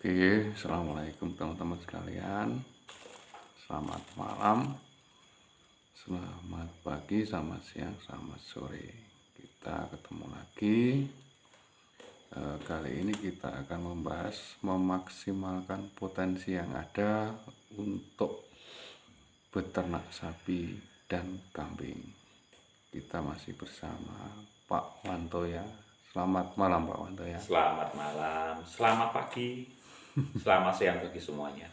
Oke, assalamualaikum teman-teman sekalian. Selamat malam, selamat pagi, selamat siang, selamat sore. Kita ketemu lagi. Kali ini kita akan membahas memaksimalkan potensi yang ada untuk beternak sapi dan kambing. Kita masih bersama Pak Wanto ya. Selamat malam Pak Wanto ya. Selamat malam, selamat pagi, selamat siang bagi semuanya.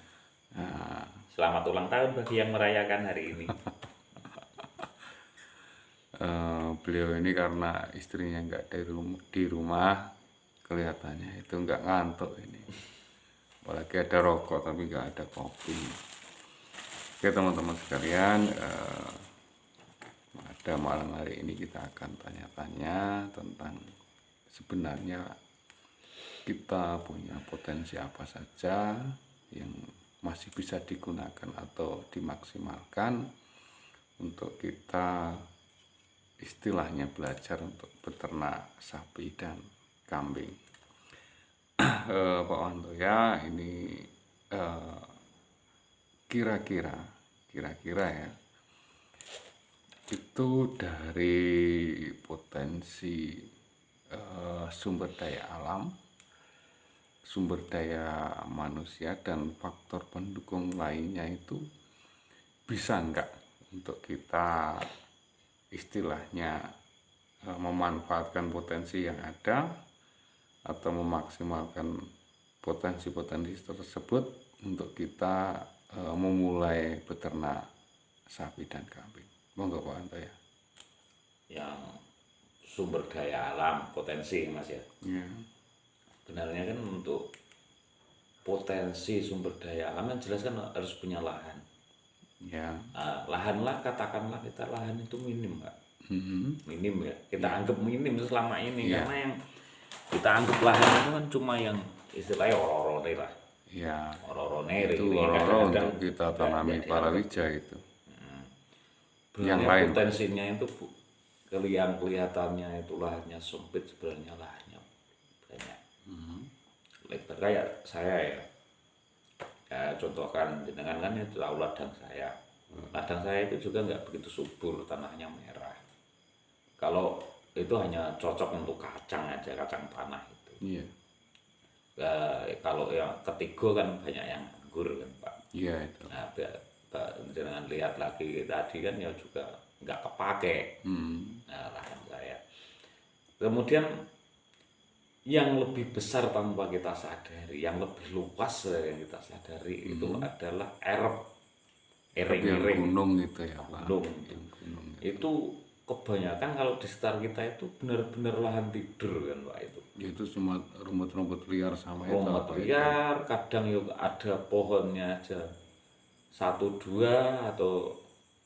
Nah, Selamat ulang tahun bagi yang merayakan hari ini. beliau ini karena istrinya nggak di rumah kelihatannya itu nggak ngantuk ini, apalagi ada rokok tapi nggak ada kopi. Oke teman-teman sekalian, pada malam hari ini kita akan tanya-tanya tentang sebenarnya kita punya potensi apa saja yang masih bisa digunakan atau dimaksimalkan untuk kita istilahnya belajar untuk beternak sapi dan kambing. Pak Wanto ya, ini kira-kira ya itu dari potensi sumber daya alam, sumber daya manusia dan faktor pendukung lainnya itu bisa enggak untuk kita istilahnya memanfaatkan potensi yang ada atau memaksimalkan potensi-potensi tersebut untuk kita memulai beternak sapi dan kambing. Monggo Pak Anto ya. Yang sumber daya alam, potensi Mas ya. Ya. Benarnya kan untuk potensi sumber daya alam yang jelas kan harus punya lahan. Ya. Lahanlah, katakanlah kita lahan itu minim Pak. Mhm. Minim ya, kita anggap minim selama ini. Ya. Karena yang kita anggap lahan itu kan cuma yang istilahnya ororone lah. Ya. Ororone Itu ini loro kadang-kadang untuk kita tanami nggak palawija itu. Yang lain, potensinya itu kelihatannya itu lahannya sempit, sebenarnya lahannya banyak. Lebar kayak saya ya contohkan dengan kan itu tahu ladang saya. Ladang saya itu juga nggak begitu subur, tanahnya merah. Kalau itu hanya cocok untuk kacang aja, kacang tanah itu. Iya. Kalau yang ketiga kan banyak yang anggur kan Pak. Iya itu. Nah, dengan lihat lagi tadi kan ya juga nggak kepake. Nah, lahan saya. Kemudian yang lebih besar tanpa kita sadari, yang lebih luas yang kita sadari itu adalah Yang ering-ering gunung itu ya Pak. gunung. Yang gunung. Itu kebanyakan kalau di sekitar kita itu benar-benar lahan tidur kan Pak itu. Itu cuma rumput-rumput liar sama itu Rumput apa itu? liar, kadang juga ada pohonnya aja satu dua, atau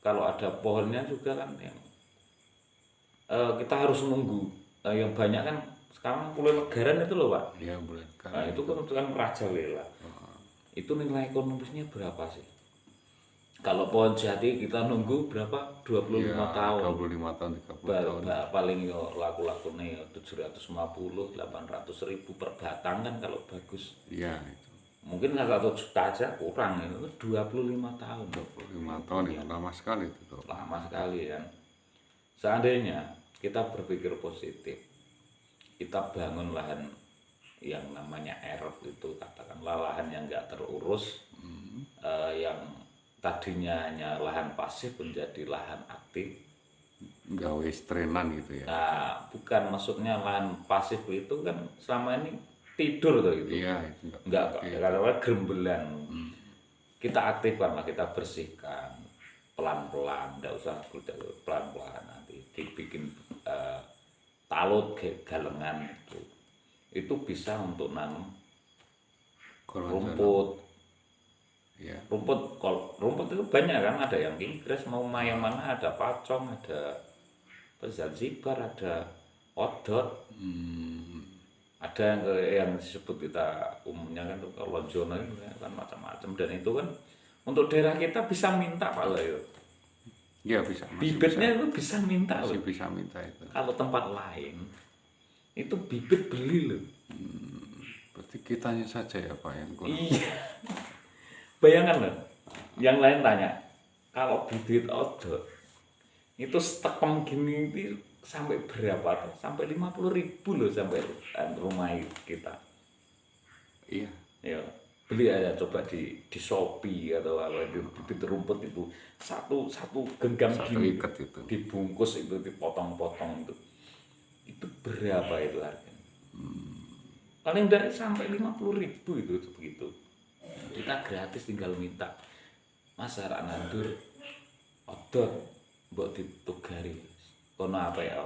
kalau ada pohonnya juga kan yang kita harus nunggu. Yang banyak kan sekarang Pulau Legaran itu loh Pak. Iya boleh Nah, itu kan merajalela. Itu nilai ekonomisnya berapa sih? Kalau pohon jati kita nunggu berapa? 25 tahun. 25 tahun 30 tahun. Paling yo laku-laku nih 750 800 ribu per batang kan kalau bagus. Iya itu. Mungkin 1 juta aja kurang, itu 25 tahun. 25 tahun itu lama sekali itu tuh. Lama sekali kan. Seandainya kita berpikir positif, kita bangun lahan yang namanya erop itu, katakanlah lahan yang nggak terurus, yang tadinya hanya lahan pasif menjadi lahan aktif. Gawe strenan gitu ya. Nah, bukan, maksudnya lahan pasif itu kan selama ini tidur tuh itu. Iya itu Enggak, katakanlah gerembelan. Kita aktifkan lah, kita bersihkan pelan-pelan, enggak usah pelan-pelan, nanti dibikin talut galengan itu bisa untuk nanam rumput. Iya. Rumput itu banyak kan, ada yang Inggris mau mana, ada pacong, ada Zanzibar, ada odot, ada yang disebut kita umumnya kan lonjono itu kan macam-macam, dan itu kan untuk daerah kita bisa minta Pak Layo. Iya bisa. Bibitnya itu bisa minta masih loh. bisa minta itu. Kalau tempat lain itu bibit beli loh. Berarti kitanya saja ya Pak yang kurang. Iya, bayangkan loh, yang lain tanya, kalau bibit odot itu stekem gini itu sampai berapa tuh? Sampai 50.000 loh sampai rumah kita. Iya, Ya, beli aja coba di Shopee atau apa di bibit rumput itu satu genggam satu gini ikat itu. dibungkus itu dipotong-potong itu berapa itu harganya? Paling dari sampai 50.000 itu begitu. Kita gratis tinggal minta. Mas arek nandur odot mbok ditugari. Kono apa ya?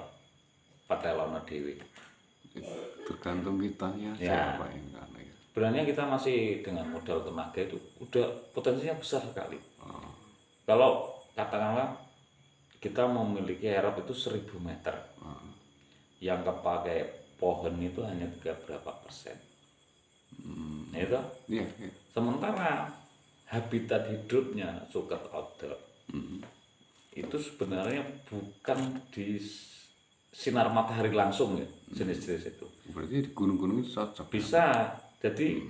Patelono dhewe. Tergantung kitanya Ya. siapa yang kan ya. Sebenarnya kita masih dengan modal tenaga itu udah potensinya besar sekali. Oh, Kalau katakanlah kita memiliki herop itu 1000 meter. Yang kepakai pohon itu hanya berapa persen. Nah, itu. iya, iya. Sementara habitat hidupnya suket odot itu sebenarnya bukan di sinar matahari langsung ya jenis-jenis itu. Berarti di gunung-gunung itu cocok. Bisa jadi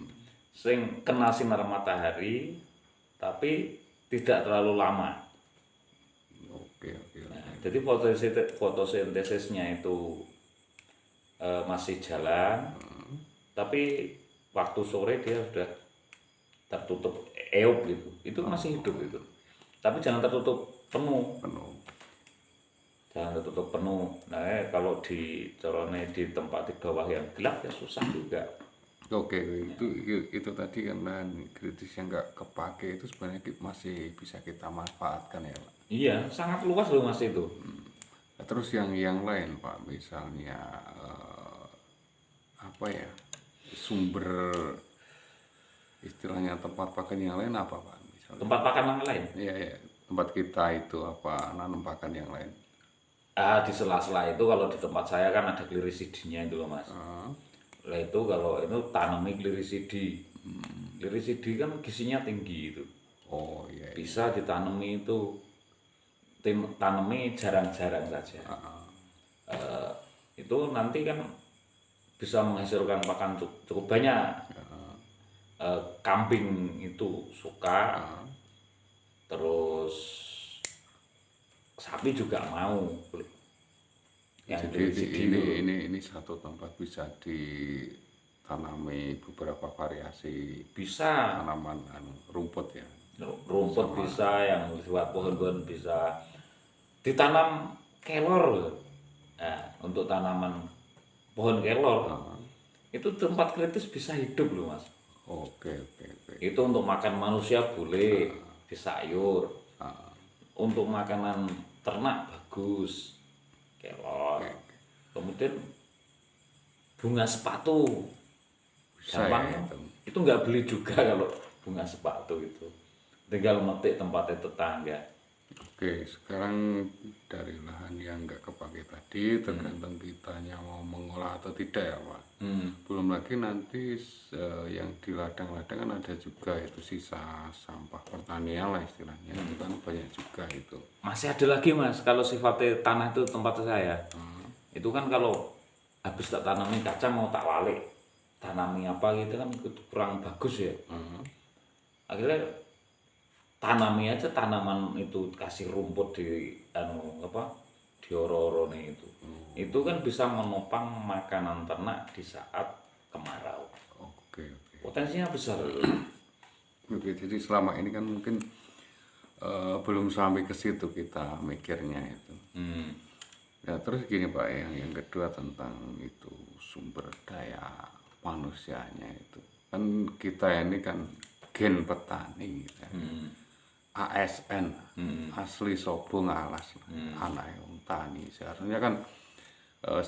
sing kena sinar matahari tapi tidak terlalu lama. Oke, oke. Nah, jadi fotosintesisnya itu masih jalan, tapi waktu sore dia sudah tertutup eop gitu. Itu masih hidup itu. Tapi jangan tertutup penuh. Penuh. Jangan tertutup penuh. Nah, kalau di corone di tempat di bawah yang gelap ya susah juga. Oke, itu tadi kan lahan kritis yang nggak kepake itu sebenarnya masih bisa kita manfaatkan ya Pak. Iya, sangat luas loh Mas itu. Nah, terus yang lain Pak, misalnya apa ya, sumber istilahnya tempat pakan yang lain apa Pak? Misalnya, Tempat pakan yang lain. iya, iya, tempat kita itu apa nanam pakan yang lain? Di sela-sela itu kalau di tempat saya kan ada glirisidinya itu loh Mas. Lah itu kalau itu tanami glirisidi. Glirisidi kan gizinya tinggi itu. Oh iya, iya. Bisa ditanami itu tanami jarang-jarang saja. Itu nanti kan bisa menghasilkan pakan cukup banyak. Kambing itu suka, terus sapi juga mau. Yang Jadi glirisidi itu ini satu tempat bisa ditanami beberapa variasi bisa tanaman rumput ya. rumput bisa, yang buat pohon-pohon bisa ditanam kelor loh. Nah, untuk tanaman pohon kelor itu tempat kritis bisa hidup loh Mas. Oke, oke, oke. Itu untuk makan manusia boleh, di sayur. Untuk makanan ternak bagus, kelor. Kemudian bunga sepatu, Bisa gampang ya kan? itu. Itu nggak beli juga kalau bunga sepatu itu. Tinggal metik tempatnya tetangga. Oke, sekarang dari lahan yang nggak kepake tadi tergantung kitanya mau mengolah atau tidak ya Pak. Belum lagi nanti yang di ladang-ladang kan ada juga itu sisa sampah pertanian lah istilahnya. Itu kan banyak juga itu. Masih ada lagi Mas, kalau sifatnya tanah itu tempat saya. Itu kan kalau habis tak tanami kacang mau tak walik, tanami apa gitu kan kurang bagus ya. Akhirnya tanami aja tanaman itu, kasih rumput di di oro-orone itu. Itu kan bisa menopang makanan ternak di saat kemarau. Oke, oke. Potensinya besar. Oke, jadi selama ini kan mungkin belum sampai ke situ kita mikirnya itu. Ya terus gini Pak, yang kedua tentang itu sumber daya manusianya itu. Kan kita ini kan gen petani gitu ya. ASN, asli Sobo Ngalas, anak yang tani. Seharusnya kan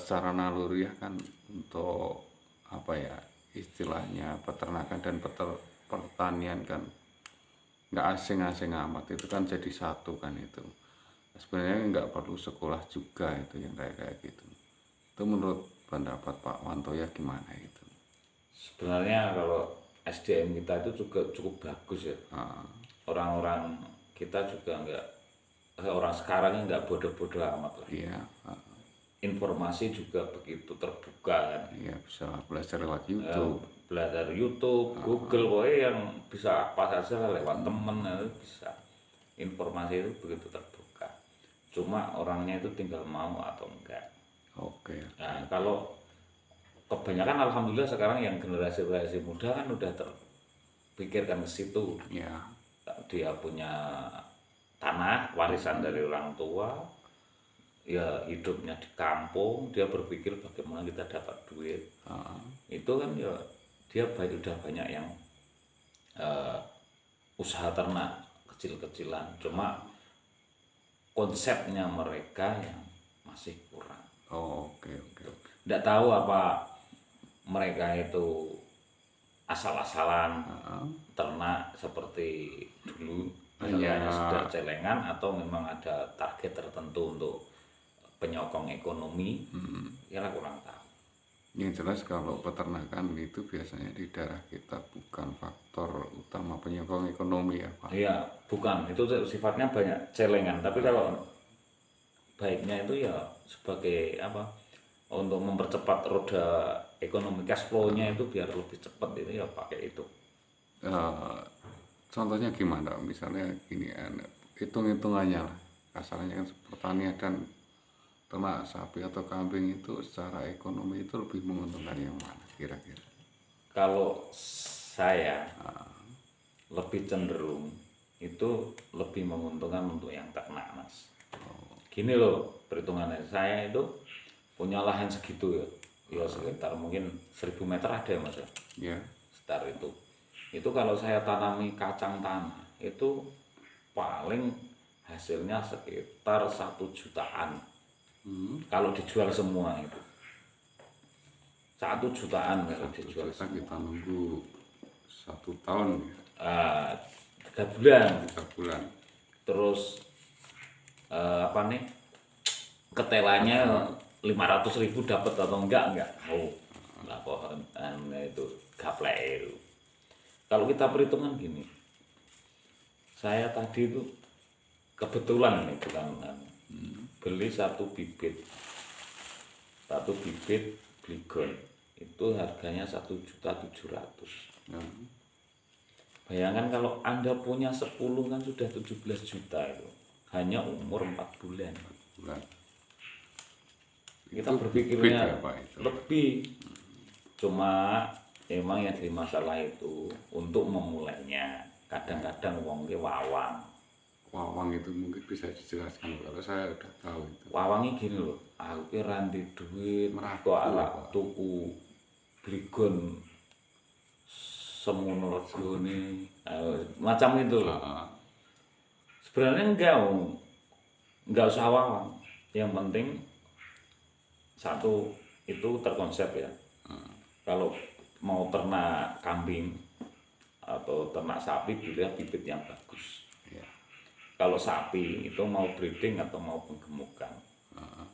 secara naluriah kan untuk apa ya istilahnya peternakan dan pertanian kan nggak asing-asing amat, itu kan jadi satu kan itu. Sebenarnya nggak perlu sekolah juga itu yang kayak gitu. Itu menurut pendapat Pak Wantoya gimana itu? Sebenarnya kalau SDM kita itu juga cukup bagus ya. Orang-orang kita juga orang sekarang nggak bodoh-bodoh amat lah. Iya. informasi juga begitu terbuka kan. Ya bisa belajar lewat YouTube. Belajar YouTube, Google, pokoknya yang bisa apa saja lah, lewat temen itu bisa. Informasi itu begitu terbuka. Cuma orangnya itu tinggal mau atau enggak. Oke. Nah, kalau kebanyakan alhamdulillah sekarang yang generasi muda kan udah terpikirkan ke situ. Ya. Dia punya tanah warisan dari orang tua, ya hidupnya di kampung, dia berpikir bagaimana kita dapat duit. Itu kan ya dia udah banyak yang usaha ternak kecil-kecilan, cuma konsepnya mereka yang masih kurang. Oke. Nggak tahu apa mereka itu asal-asalan ternak seperti dulu, hanya sekedar celengan, atau memang ada target tertentu untuk penyokong ekonomi. Ya kurang tahu. Yang jelas kalau peternakan itu biasanya di daerah kita bukan faktor utama penyokong ekonomi ya Pak. Iya, bukan. Itu sifatnya banyak celengan. Tapi kalau baiknya itu ya sebagai apa? Untuk mempercepat roda ekonomi, cash flow-nya itu biar lebih cepat, itu ya pakai itu. Contohnya gimana? Misalnya gini, hitung-hitungannya lah. Kasarnya kan pertanian dan ternak sapi atau kambing itu secara ekonomi itu lebih menguntungkan yang mana kira-kira? Kalau saya lebih cenderung itu lebih menguntungkan untuk yang ternak, Mas. Gini loh perhitungannya, saya itu punya lahan segitu ya sekitar mungkin 1000 meter ada ya Mas ya. Sekitar itu. Itu kalau saya tanami kacang tanah itu paling hasilnya sekitar 1 jutaan. Kalau dijual semua itu 1 jutaan kalau dijual semua. Kita nunggu 1 tahun ya. 3 bulan. 3 bulan. Terus apa nih, ketelanya 500.000 dapat atau enggak tahu. Lah pohon itu gaplek itu. Kalau kita perhitungan gini, saya tadi itu kebetulan ini bukan beli satu bibit Bligon itu harganya 1.700.000. Bayangkan kalau Anda punya 10 kan sudah 17 juta itu, hanya umur 4 bulan. Kita berpikirnya ya, Pak, itu. lebih. Cuma emang yang jadi masalah itu untuk memulainya. Kadang-kadang wong ke wawang itu mungkin bisa dijelaskan kalau saya udah tahu itu. Wawangnya gini loh, aku kira ranti duit Meragu, kok ala tuku Bligon semono regane, macam itu loh. Sebenarnya enggak usah wawang, yang penting satu itu terkonsep ya. Kalau mau ternak kambing atau ternak sapi, pilih bibit yang bagus. Kalau sapi itu mau breeding atau mau penggemukan,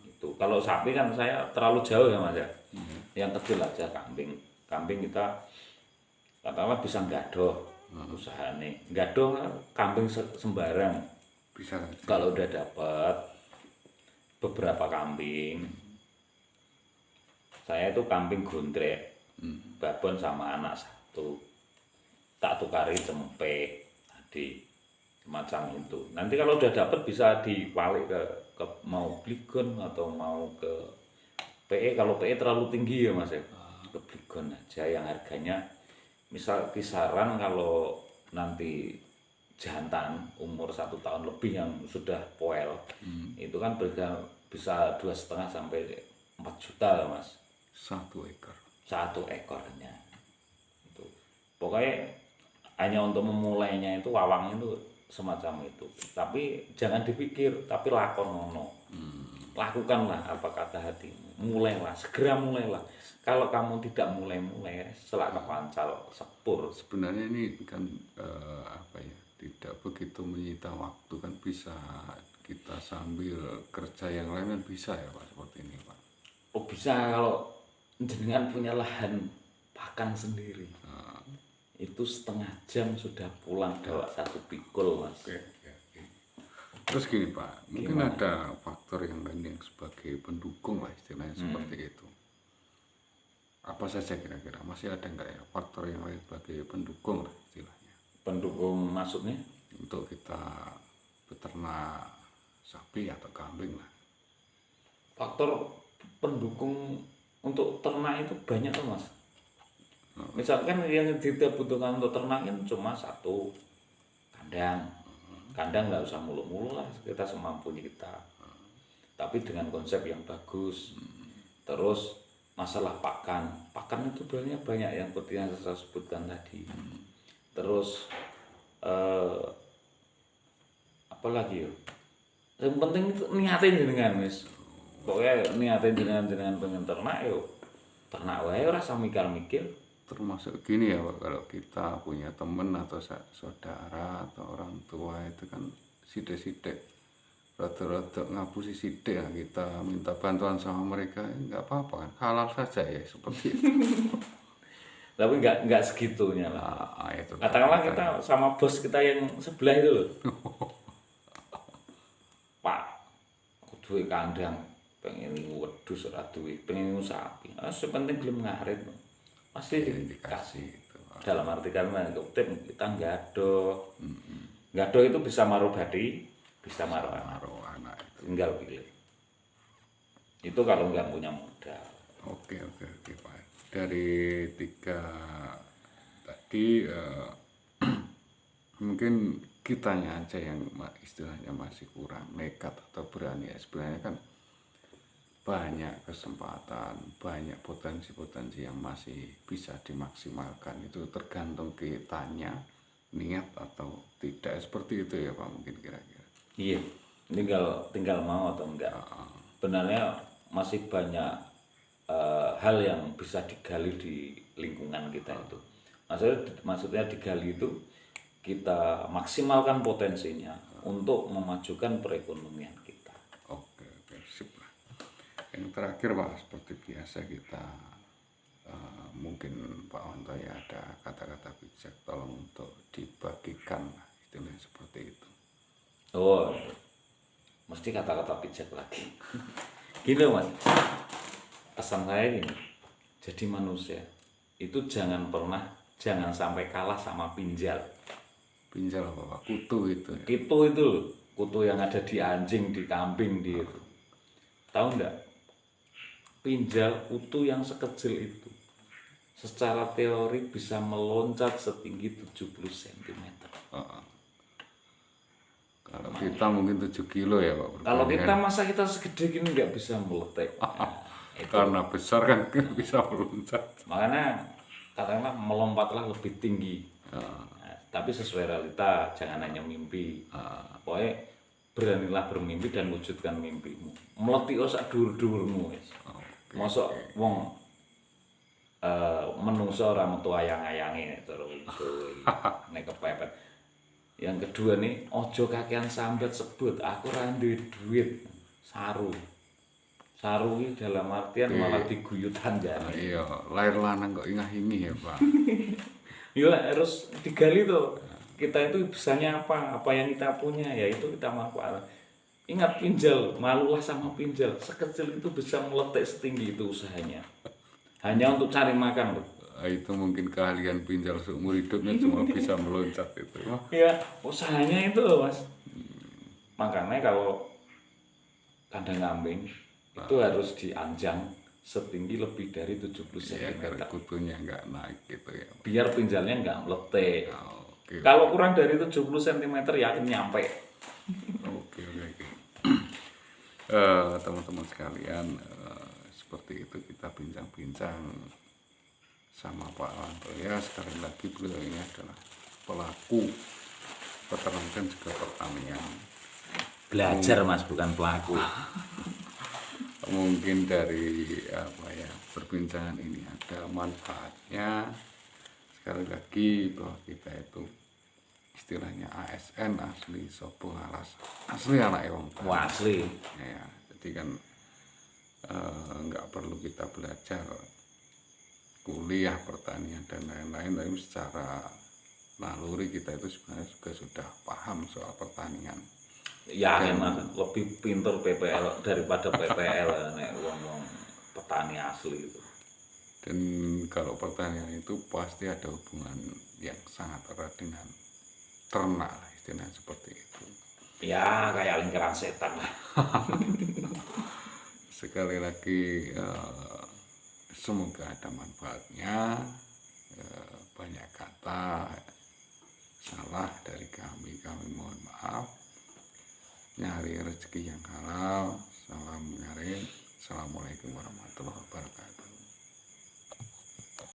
itu kalau sapi kan saya terlalu jauh ya Mas ya. Yang kecil aja kambing kita katakanlah bisa nggadoh usahane. Nggadoh kambing sembarang bisa. Kalau udah dapat beberapa kambing, saya itu kambing gondrek, babon sama anak 1, tak tukari cempe tadi, macam itu. Nanti kalau udah dapat bisa diwalik ke mau Bligon atau mau ke PE. Kalau PE terlalu tinggi ya Mas ya, ke Bligon aja yang harganya misal kisaran kalau nanti jantan umur 1 tahun lebih yang sudah poel, itu kan bisa 2,5 sampai 4 juta ya Mas. 1 ekor. 1 ekornya itu. Pokoknya hanya untuk memulainya itu wawang itu semacam itu. Tapi jangan dipikir, tapi lakonono. Lakukanlah apa kata hatimu. Mulailah, segera mulailah. Kalau kamu tidak mulai-mulai, selaka pancal sepur. Sebenarnya ini kan tidak begitu menyita waktu, kan bisa kita sambil kerja yang lain kan bisa ya Pak, seperti ini Pak. Oh bisa, kalau jenengan punya lahan pakan sendiri. Itu 1/2 jam sudah pulang bawa 1 pikul Mas. Oke. Terus gini Pak, mungkin Gimana? ada faktor yang lain yang sebagai pendukung lah istilahnya seperti itu. Apa saja kira-kira? Masih ada nggak ya faktor yang lain sebagai pendukung lah istilahnya Pendukung maksudnya? untuk kita beternak sapi atau kambing lah. Faktor pendukung untuk ternak itu banyak tuh Mas. Misalkan yang kita butuhkan untuk ternak kan cuma satu kandang. Kandang nggak usah mulu-mulu lah, kita semampunya kita. Tapi dengan konsep yang bagus. Terus masalah pakan itu banyak yang seperti yang saya sebutkan tadi. Terus apa lagi ya? Yang penting itu niatin dengan Mas. Pokoknya niatin dengan pengen ternak yo. Ternak wae ora usah mikir-mikir. Termasuk gini ya Pak, kalau kita punya teman atau saudara atau orang tua itu kan sidik-sidik rada-rada ngapusi sidik ya, kita minta bantuan sama mereka nggak apa-apa kan, halal saja ya seperti itu. Tapi nggak segitunya lah. Itu Katakanlah kita sama bos kita yang sebelah itu loh. Pak, aku duwe kandang, pengen wedhus ora duwe, pengen sapi. Sepenting belum ngarit. Pasti dikasih itu. dalam arti karena kita nggak itu bisa marobadi, bisa maruh anak, Taruh anak itu. tinggal pilih. Itu kalau nggak punya modal. Oke Pak. Dari 3 tadi mungkin kitanya aja yang istilahnya masih kurang nekat atau berani ya. Sebenarnya kan banyak kesempatan, banyak potensi-potensi yang masih bisa dimaksimalkan. Itu tergantung kitanya niat atau tidak, seperti itu ya Pak mungkin kira-kira. Iya, tinggal mau atau enggak. Sebenarnya masih banyak hal yang bisa digali di lingkungan kita itu. Maksudnya digali itu kita maksimalkan potensinya untuk memajukan perekonomian kita. Oke, sip lah. Yang terakhir Pak, seperti biasa kita mungkin Pak Wanto ya ada kata-kata bijak, tolong untuk dibagikan lah, istilahnya seperti itu. Oh, mesti kata-kata bijak lagi. Gini loh Mas, pesan saya gini, jadi manusia itu jangan sampai kalah sama pinjal. Pinjal apa Pak? Kutu itu ya? Itu loh, kutu yang ada di anjing, di kambing, di itu. Tahu enggak? Pinjal kutu yang sekecil itu secara teori bisa meloncat setinggi 70 cm. Kalau kita mungkin 7 kilo ya Pak. Kalau kita masa kita segede gini nggak bisa meletek. Nah, itu. Karena besar kan bisa meloncat. Makanya katakanlah melompatlah lebih tinggi. Nah, tapi sesuai realita, jangan hanya mimpi. Pokoknya beranilah bermimpi dan wujudkan mimpimu. Meletih sak dhuwur-dhuwurmu wis. Mosok wong menungso ora metu ayang-ayange terus nek kepepet. Yang kedua nih, ojo kakean sambat sebut, aku ora duwe duit. Saru ini dalam artian malah diguyut hanjani. Iya, lahir lanang kok ingah-ingih ya Pak. Ya harus digali tuh. Kita itu bisanya apa yang kita punya ya itu kita manfaatkan. Ingat pinjal, malulah sama pinjal. Sekecil itu bisa meletek setinggi itu usahanya. Hanya untuk cari makan loh. Itu mungkin keahlian pinjal seumur hidupnya cuma bisa meloncat itu. Ya usahanya itu loh Mas. Makanya kalau kandang kambing itu harus dianjang setinggi lebih dari 70 Ya, cm. agar kutunya nggak naik gitu ya. Biar pinjalnya nggak meletek. Oke. Kalau kurang dari 70 cm yakin nyampe. Oke. Teman-teman sekalian, seperti itu kita bincang-bincang sama Pak Wanto ya. Sekali lagi beliau ini adalah pelaku peternakan juga pertanian. Belajar Mas, bukan pelaku. Mungkin dari perbincangan ini ada manfaatnya. Sekali lagi bahwa kita itu istilahnya ASN, asli sopo alas, asli anak wong. Wah, asli. Ya, jadi kan nggak perlu kita belajar kuliah pertanian dan lain-lain, tapi secara naluri kita itu sebenarnya juga sudah paham soal pertanian. yakin lah lebih pinter PPL daripada PPL nek wong-wong petani asli itu. Dan kalau pertanian itu pasti ada hubungan yang sangat erat dengan ternak lah, istilahnya seperti itu. Ya kayak lingkaran setan lah. Sekali lagi semoga ada manfaatnya. Banyak kata salah dari kami mohon maaf. Nyari rezeki yang halal. Salam nyaring. Assalamualaikum warahmatullahi wabarakatuh.